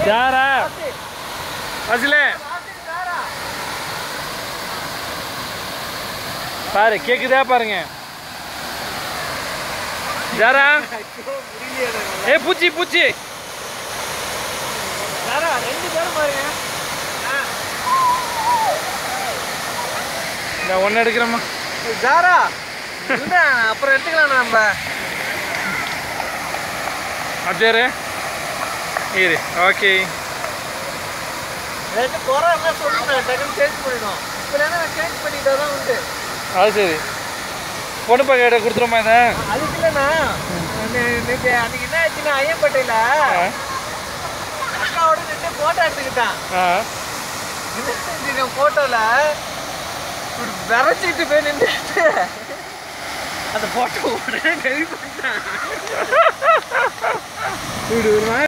யாரா அசிலே பாரு கேக்குதா பாருங்க யாரா ஏ பூச்சி பூச்சி யாரா ரெண்டு பேரும் பாருங்க நான் ஒன்று எடுக்கிறேம்மா ஜாரா இல்லை அப்புறம் எடுத்துக்கலாம் நம்ம அஜயரே இரு ஓகே ரெண்டு குறை என்ன சொல்லுங்க டக்குன்னு சேஞ்ச் பண்ணிடும் இப்போ நான் சேஞ்ச் பண்ணிட்டா தான் உண்டு அது சரி பொண்ணு பக்கம் கொடுத்துருமா இதை அதுக்கு இல்லைண்ணா நேற்று அன்னைக்கு என்ன ஆச்சுன்னா ஐயம்பேட்டையில் அக்காவோட நின்று ஃபோட்டோ எடுத்துக்கிட்டான் என்ன செஞ்சுருக்கேன் ஃபோட்டோவில் விரைச்சிட்டு போய் நின்றுட்டு அந்த ஃபோட்டோ உடனே டெலிட் பண்ணிட்டான்